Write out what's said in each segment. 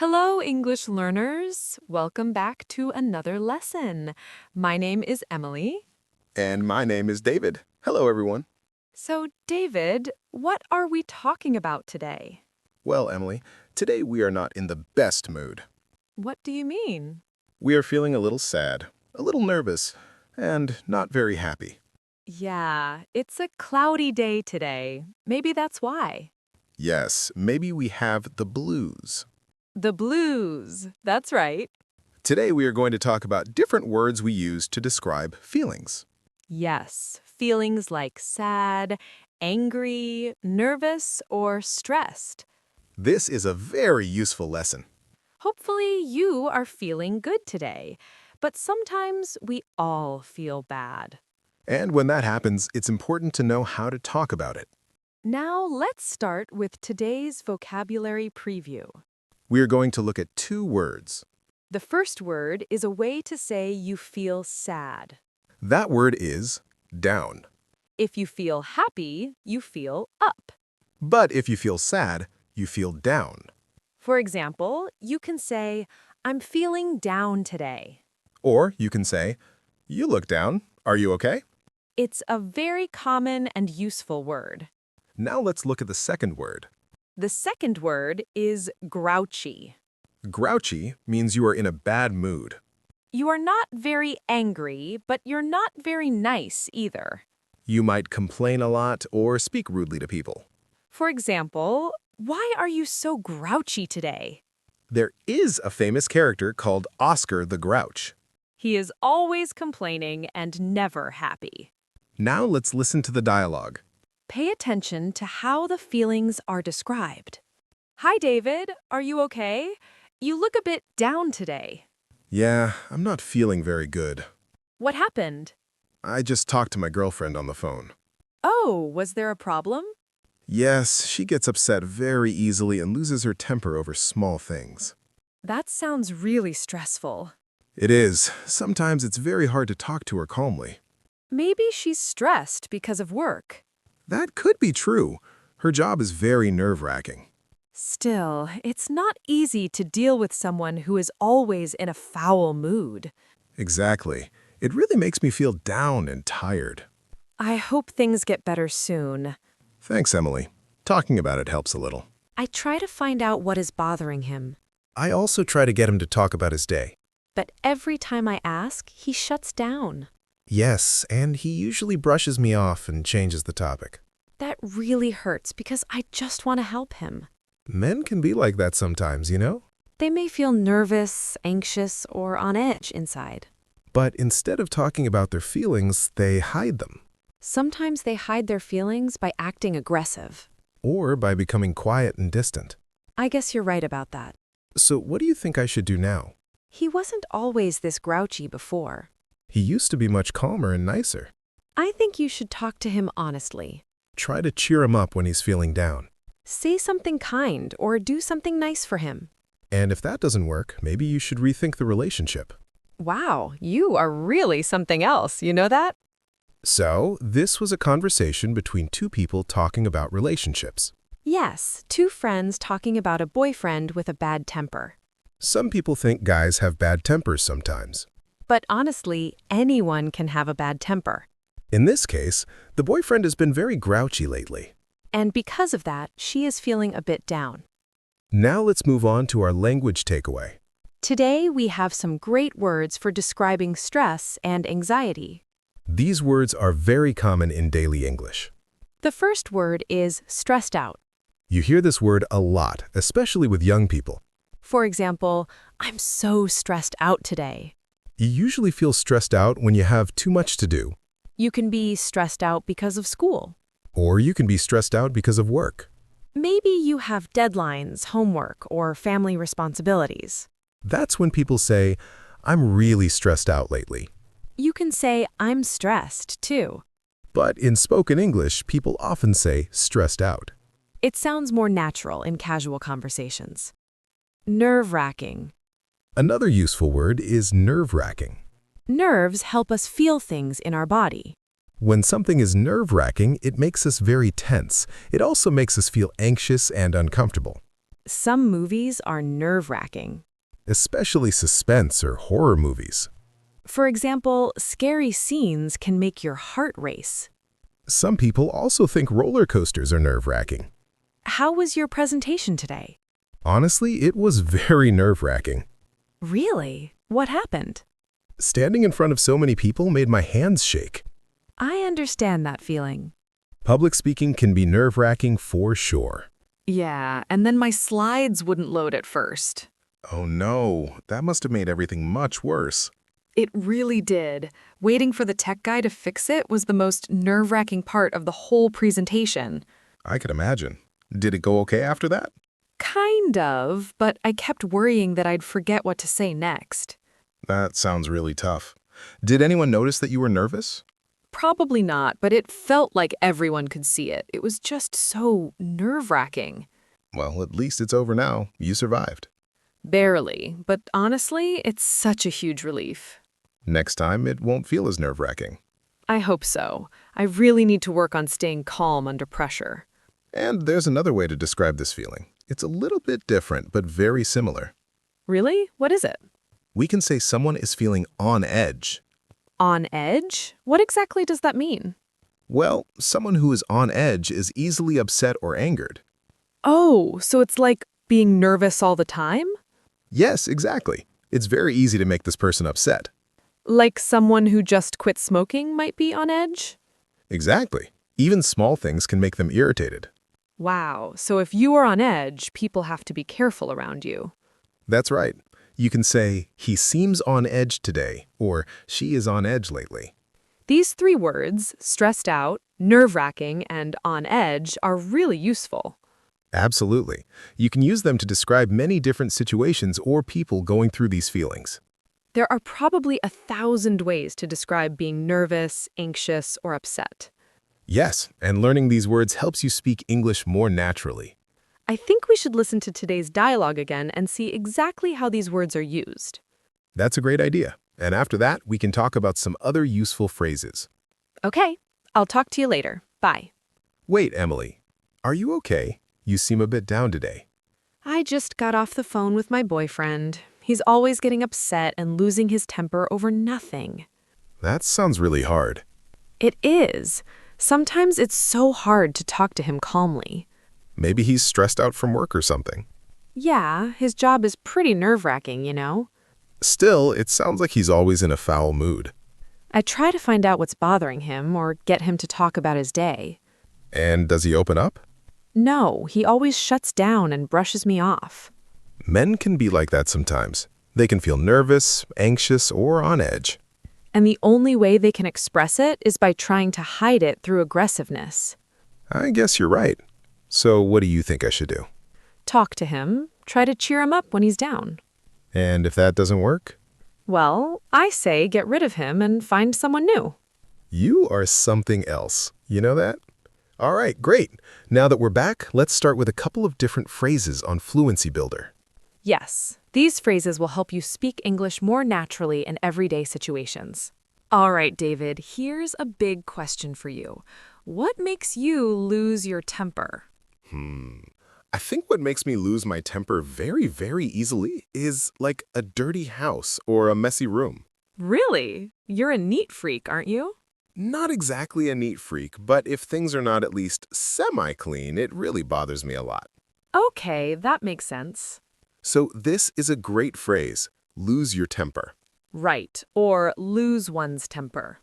Hello, English learners. Welcome back to another lesson. My name is Emily. And my name is David. Hello, everyone. So, David, what are we talking about today? Well, Emily, today we are not in the best mood. What do you mean? We are feeling a little sad, a little nervous, and not very happy. Yeah, it's a cloudy day today. Maybe that's why. Yes, maybe we have the blues. The blues. That's right. Today we are going to talk about different words we use to describe feelings. Yes, feelings like sad, angry, nervous, or stressed. This is a very useful lesson. Hopefully, you are feeling good today, but sometimes we all feel bad. And when that happens, it's important to know how to talk about it. Now, let's start with today's vocabulary preview. We are going to look at two words. The first word is a way to say you feel sad. That word is down. If you feel happy, you feel up. But if you feel sad, you feel down. For example, you can say, I'm feeling down today. Or you can say, you look down. Are you okay? It's a very common and useful word. Now let's look at the second word. The second word is grouchy. Grouchy means you are in a bad mood. You are not very angry, but you're not very nice either. You might complain a lot or speak rudely to people. For example, why are you so grouchy today? There is a famous character called Oscar the Grouch. He is always complaining and never happy. Now let's listen to the dialogue. Pay attention to how the feelings are described. Hi, David. Are you okay? You look a bit down today. Yeah, I'm not feeling very good. What happened? I just talked to my girlfriend on the phone. Oh, was there a problem? Yes, she gets upset very easily and loses her temper over small things. That sounds really stressful. It is. Sometimes it's very hard to talk to her calmly. Maybe she's stressed because of work. That could be true. Her job is very nerve-wracking. Still, it's not easy to deal with someone who is always in a foul mood. Exactly. It really makes me feel down and tired. I hope things get better soon. Thanks, Emily. Talking about it helps a little. I try to find out what is bothering him. I also try to get him to talk about his day. But every time I ask, he shuts down. Yes, and he usually brushes me off and changes the topic. That really hurts because I just want to help him. Men can be like that sometimes, you know? They may feel nervous, anxious, or on edge inside. But instead of talking about their feelings, they hide them. Sometimes they hide their feelings by acting aggressive. Or by becoming quiet and distant. I guess you're right about that. So what do you think I should do now? He wasn't always this grouchy before. He used to be much calmer and nicer. I think you should talk to him honestly. Try to cheer him up when he's feeling down. Say something kind or do something nice for him. And if that doesn't work, maybe you should rethink the relationship. Wow, you are really something else, you know that? So, this was a conversation between two people talking about relationships. Yes, two friends talking about a boyfriend with a bad temper. Some people think guys have bad tempers sometimes. But honestly, anyone can have a bad temper. In this case, the boyfriend has been very grouchy lately. And because of that, she is feeling a bit down. Now let's move on to our language takeaway. Today, we have some great words for describing stress and anxiety. These words are very common in daily English. The first word is stressed out. You hear this word a lot, especially with young people. For example, I'm so stressed out today. You usually feel stressed out when you have too much to do. You can be stressed out because of school. Or you can be stressed out because of work. Maybe you have deadlines, homework, or family responsibilities. That's when people say, I'm really stressed out lately. You can say, I'm stressed, too. But in spoken English, people often say stressed out. It sounds more natural in casual conversations. Nerve-wracking. Another useful word is nerve-wracking. Nerves help us feel things in our body. When something is nerve-wracking, it makes us very tense. It also makes us feel anxious and uncomfortable. Some movies are nerve-wracking. Especially suspense or horror movies. For example, scary scenes can make your heart race. Some people also think roller coasters are nerve-wracking. How was your presentation today? Honestly, it was very nerve-wracking. Really? What happened? Standing in front of so many people made my hands shake. I understand that feeling. Public speaking can be nerve-wracking for sure. Yeah, and then my slides wouldn't load at first. Oh no, that must have made everything much worse. It really did. Waiting for the tech guy to fix it was the most nerve-wracking part of the whole presentation. I could imagine. Did it go okay after that? Kind of, but I kept worrying that I'd forget what to say next. That sounds really tough. Did anyone notice that you were nervous? Probably not, but it felt like everyone could see it. It was just so nerve-wracking. Well, at least it's over now. You survived. Barely, but honestly, it's such a huge relief. Next time, it won't feel as nerve-wracking. I hope so. I really need to work on staying calm under pressure. And there's another way to describe this feeling. It's a little bit different, but very similar. Really? What is it? We can say someone is feeling on edge. On edge? What exactly does that mean? Well, someone who is on edge is easily upset or angered. Oh, so it's like being nervous all the time? Yes, exactly. It's very easy to make this person upset. Like someone who just quit smoking might be on edge? Exactly. Even small things can make them irritated. Wow, so if you are on edge, people have to be careful around you. That's right. You can say, he seems on edge today, or she is on edge lately. These three words, stressed out, nerve-wracking, and on edge, are really useful. Absolutely. You can use them to describe many different situations or people going through these feelings. There are probably 1,000 ways to describe being nervous, anxious, or upset. Yes, and learning these words helps you speak English more naturally. I think we should listen to today's dialogue again and see exactly how these words are used. That's a great idea. And after that, we can talk about some other useful phrases. Okay, I'll talk to you later. Bye. Wait, Emily. Are you okay? You seem a bit down today. I just got off the phone with my boyfriend. He's always getting upset and losing his temper over nothing. That sounds really hard. It is. Sometimes it's so hard to talk to him calmly. Maybe he's stressed out from work or something. Yeah, his job is pretty nerve-wracking, you know? Still, it sounds like he's always in a foul mood. I try to find out what's bothering him or get him to talk about his day. And does he open up? No, he always shuts down and brushes me off. Men can be like that sometimes. They can feel nervous, anxious, or on edge. And the only way they can express it is by trying to hide it through aggressiveness. I guess you're right. So what do you think I should do? Talk to him, try to cheer him up when he's down. And if that doesn't work? Well, I say get rid of him and find someone new. You are something else. You know that? All right, great. Now that we're back, let's start with a couple of different phrases on Fluency Builder. Yes, these phrases will help you speak English more naturally in everyday situations. All right, David, here's a big question for you. What makes you lose your temper? I think what makes me lose my temper very, very easily is like a dirty house or a messy room. Really? You're a neat freak, aren't you? Not exactly a neat freak, but if things are not at least semi-clean, it really bothers me a lot. Okay, that makes sense. So this is a great phrase, lose your temper. Right, or lose one's temper.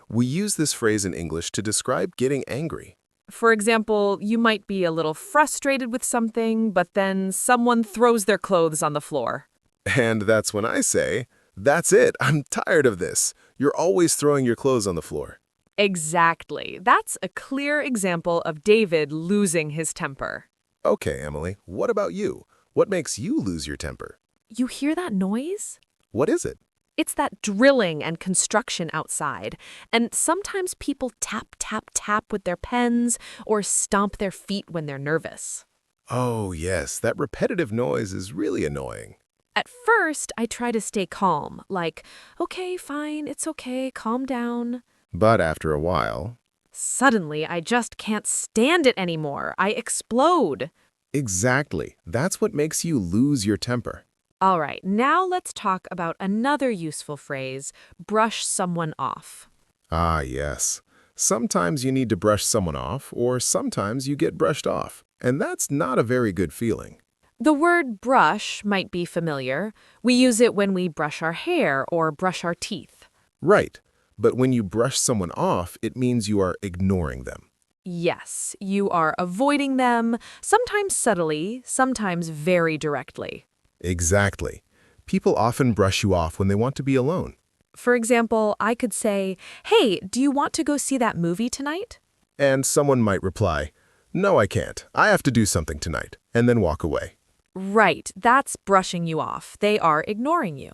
We use this phrase in English to describe getting angry. For example, you might be a little frustrated with something, but then someone throws their clothes on the floor. And that's when I say, that's it, I'm tired of this. You're always throwing your clothes on the floor. Exactly. That's a clear example of David losing his temper. Okay, Emily, what about you? What makes you lose your temper? You hear that noise? What is it? It's that drilling and construction outside. And sometimes people tap, tap, tap with their pens or stomp their feet when they're nervous. Oh, yes, that repetitive noise is really annoying. At first, I try to stay calm, like, okay, fine, it's okay, calm down. But after a while... Suddenly, I just can't stand it anymore. I explode. Exactly. That's what makes you lose your temper. All right, now let's talk about another useful phrase, brush someone off. Ah, yes. Sometimes you need to brush someone off, or sometimes you get brushed off. And that's not a very good feeling. The word brush might be familiar. We use it when we brush our hair or brush our teeth. Right. But when you brush someone off, it means you are ignoring them. Yes, you are avoiding them, sometimes subtly, sometimes very directly. Exactly. People often brush you off when they want to be alone. For example, I could say, "Hey, do you want to go see that movie tonight?" And someone might reply, "No, I can't. I have to do something tonight," and then walk away. Right, that's brushing you off. They are ignoring you.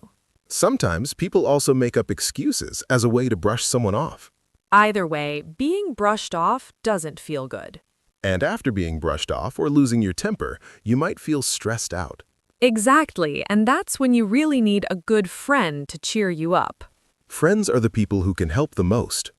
Sometimes people also make up excuses as a way to brush someone off. Either way, being brushed off doesn't feel good. And after being brushed off or losing your temper, you might feel stressed out. Exactly, and that's when you really need a good friend to cheer you up. Friends are the people who can help the most.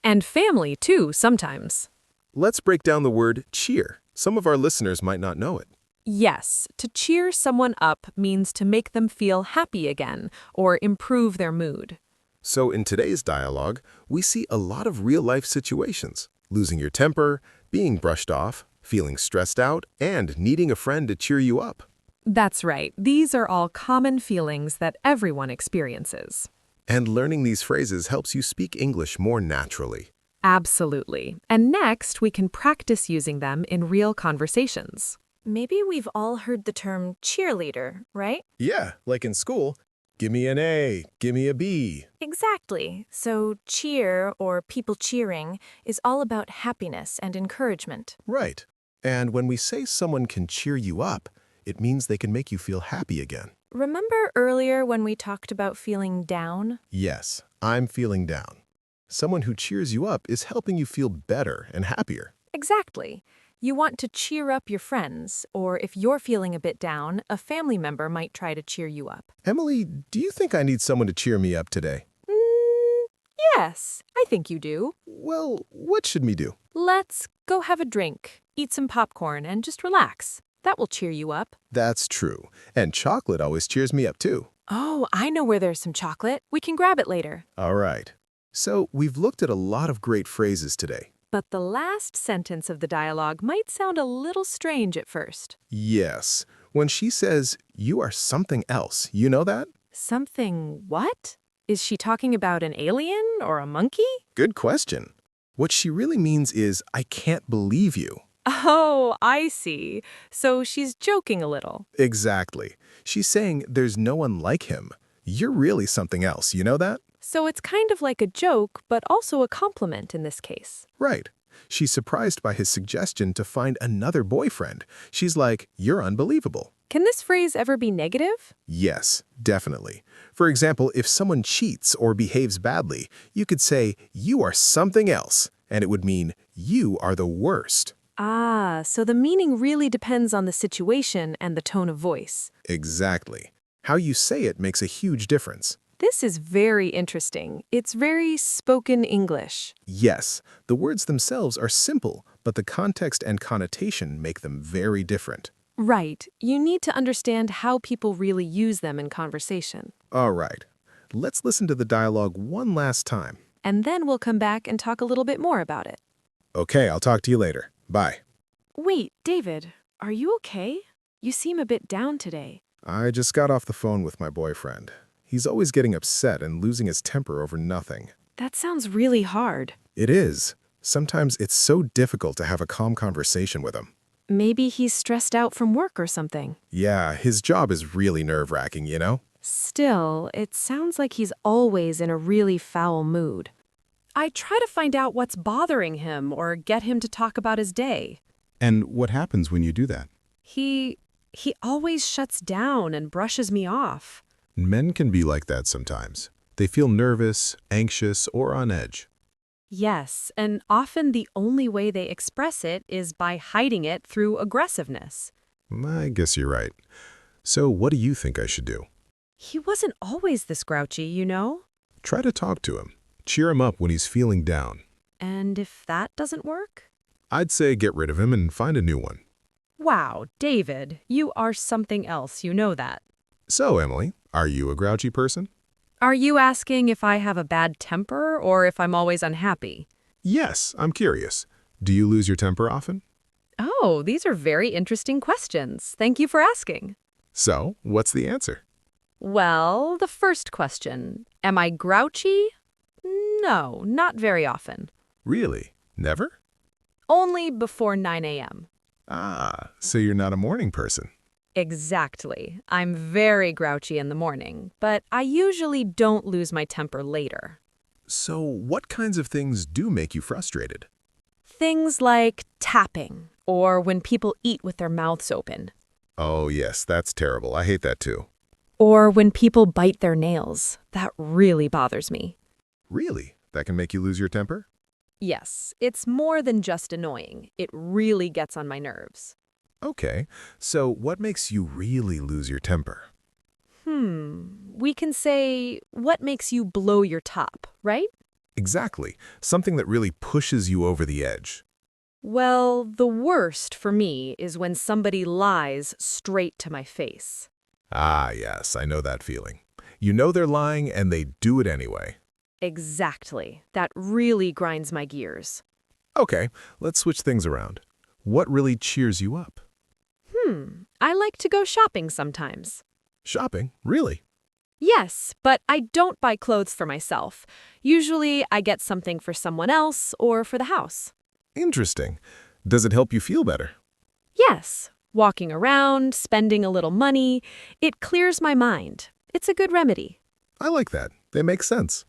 And family, too, sometimes. Let's break down the word cheer. Some of our listeners might not know it. Yes, to cheer someone up means to make them feel happy again or improve their mood. So in today's dialogue, we see a lot of real-life situations. Losing your temper, being brushed off, feeling stressed out, and needing a friend to cheer you up. That's right. These are all common feelings that everyone experiences. And learning these phrases helps you speak English more naturally. Absolutely. And next, we can practice using them in real conversations. Maybe we've all heard the term cheerleader, right? Yeah, like in school, give me an A, give me a B. Exactly. So cheer, or people cheering, is all about happiness and encouragement. Right. And when we say someone can cheer you up, it means they can make you feel happy again. Remember earlier when we talked about feeling down? Yes, I'm feeling down. Someone who cheers you up is helping you feel better and happier. Exactly. You want to cheer up your friends, or if you're feeling a bit down, a family member might try to cheer you up. Emily, do you think I need someone to cheer me up today? Yes, I think you do. Well, what should we do? Let's go have a drink, eat some popcorn, and just relax. That will cheer you up. That's true. And chocolate always cheers me up too. Oh, I know where there's some chocolate. We can grab it later. All right. So we've looked at a lot of great phrases today. But the last sentence of the dialogue might sound a little strange at first. Yes. When she says, "You are something else," you know that? Something what? Is she talking about an alien or a monkey? Good question. What she really means is, "I can't believe you." Oh, I see. So she's joking a little. Exactly. She's saying there's no one like him. You're really something else, you know that? So it's kind of like a joke, but also a compliment in this case. Right. She's surprised by his suggestion to find another boyfriend. She's like, "You're unbelievable." Can this phrase ever be negative? Yes, definitely. For example, if someone cheats or behaves badly, you could say, "You are something else," and it would mean, "You are the worst." Ah, so the meaning really depends on the situation and the tone of voice. Exactly. How you say it makes a huge difference. This is very interesting. It's very spoken English. Yes, the words themselves are simple, but the context and connotation make them very different. Right. You need to understand how people really use them in conversation. All right. Let's listen to the dialogue one last time. And then we'll come back and talk a little bit more about it. Okay, I'll talk to you later. Bye. Wait, David, are you okay? You seem a bit down today. I just got off the phone with my boyfriend. He's always getting upset and losing his temper over nothing. That sounds really hard. It is. Sometimes it's so difficult to have a calm conversation with him. Maybe he's stressed out from work or something. Yeah, his job is really nerve-wracking, you know? Still, it sounds like he's always in a really foul mood. I try to find out what's bothering him or get him to talk about his day. And what happens when you do that? He always shuts down and brushes me off. Men can be like that sometimes. They feel nervous, anxious, or on edge. Yes, and often the only way they express it is by hiding it through aggressiveness. I guess you're right. So what do you think I should do? He wasn't always this grouchy, you know? Try to talk to him. Cheer him up when he's feeling down. And if that doesn't work? I'd say get rid of him and find a new one. Wow, David, you are something else, you know that. So, Emily, are you a grouchy person? Are you asking if I have a bad temper or if I'm always unhappy? Yes, I'm curious. Do you lose your temper often? Oh, these are very interesting questions. Thank you for asking. So, what's the answer? Well, the first question, am I grouchy? No, not very often. Really? Never? Only before 9 a.m. Ah, so you're not a morning person. Exactly. I'm very grouchy in the morning, but I usually don't lose my temper later. So, what kinds of things do make you frustrated? Things like tapping, or when people eat with their mouths open, Oh, yes, that's terrible. I hate that too. or when people bite their nails. That really bothers me. Really? That can make you lose your temper? Yes, it's more than just annoying. It really gets on my nerves. Okay, so what makes you really lose your temper? We can say, what makes you blow your top, right? Exactly, something that really pushes you over the edge. Well, the worst for me is when somebody lies straight to my face. Ah, yes, I know that feeling. You know they're lying and they do it anyway. Exactly. That really grinds my gears. Okay, let's switch things around. What really cheers you up? I like to go shopping sometimes. Shopping? Really? Yes, but I don't buy clothes for myself. Usually I get something for someone else or for the house. Interesting. Does it help you feel better? Yes, walking around, spending a little money, it clears my mind. It's a good remedy. I like that. They make sense.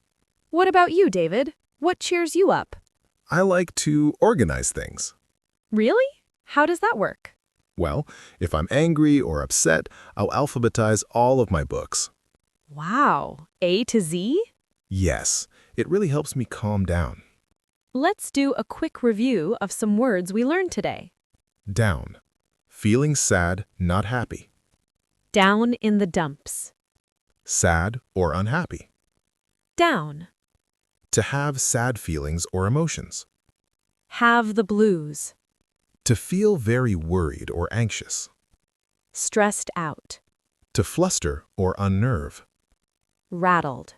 What about you, David? What cheers you up? I like to organize things. Really? How does that work? Well, if I'm angry or upset, I'll alphabetize all of my books. Wow, A to Z? Yes, it really helps me calm down. Let's do a quick review of some words we learned today. Down. Feeling sad, not happy. Down in the dumps. Sad or unhappy. Down. To have sad feelings or emotions. Have the blues. To feel very worried or anxious. Stressed out. To fluster or unnerve. Rattled.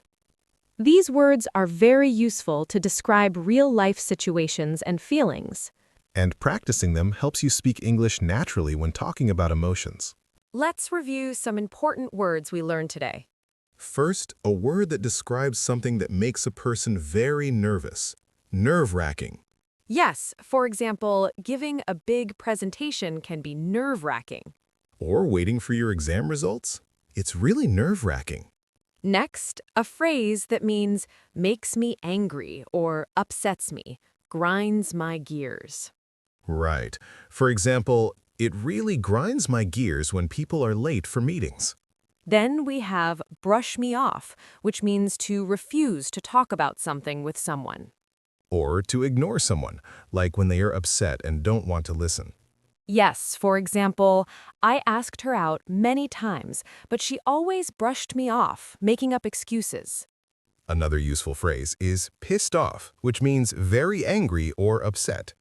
These words are very useful to describe real-life situations and feelings. And practicing them helps you speak English naturally when talking about emotions. Let's review some important words we learned today. First, a word that describes something that makes a person very nervous. Nerve-wracking. Yes, for example, giving a big presentation can be nerve-wracking. Or waiting for your exam results. It's really nerve-wracking. Next, a phrase that means makes me angry or upsets me, grinds my gears. Right. For example, it really grinds my gears when people are late for meetings. Then we have brush me off, which means to refuse to talk about something with someone. Or to ignore someone, like when they are upset and don't want to listen. Yes, for example, I asked her out many times, but she always brushed me off, making up excuses. Another useful phrase is pissed off, which means very angry or upset.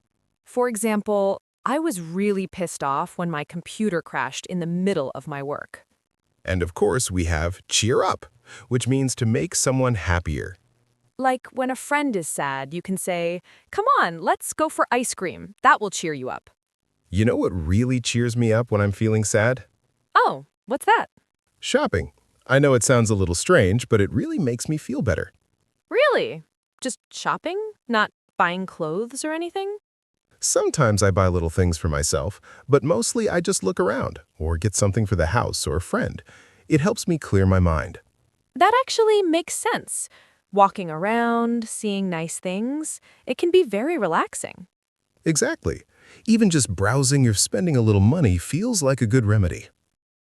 For example, I was really pissed off when my computer crashed in the middle of my work. And of course, we have cheer up, which means to make someone happier. Like when a friend is sad, you can say, "Come on, let's go for ice cream. That will cheer you up." You know what really cheers me up when I'm feeling sad? Oh, what's that? Shopping. I know it sounds a little strange, but it really makes me feel better. Really? Just shopping? Not buying clothes or anything? Sometimes I buy little things for myself, but mostly I just look around or get something for the house or a friend. It helps me clear my mind. That actually makes sense. Walking around, seeing nice things, it can be very relaxing. Exactly. Even just browsing or spending a little money feels like a good remedy.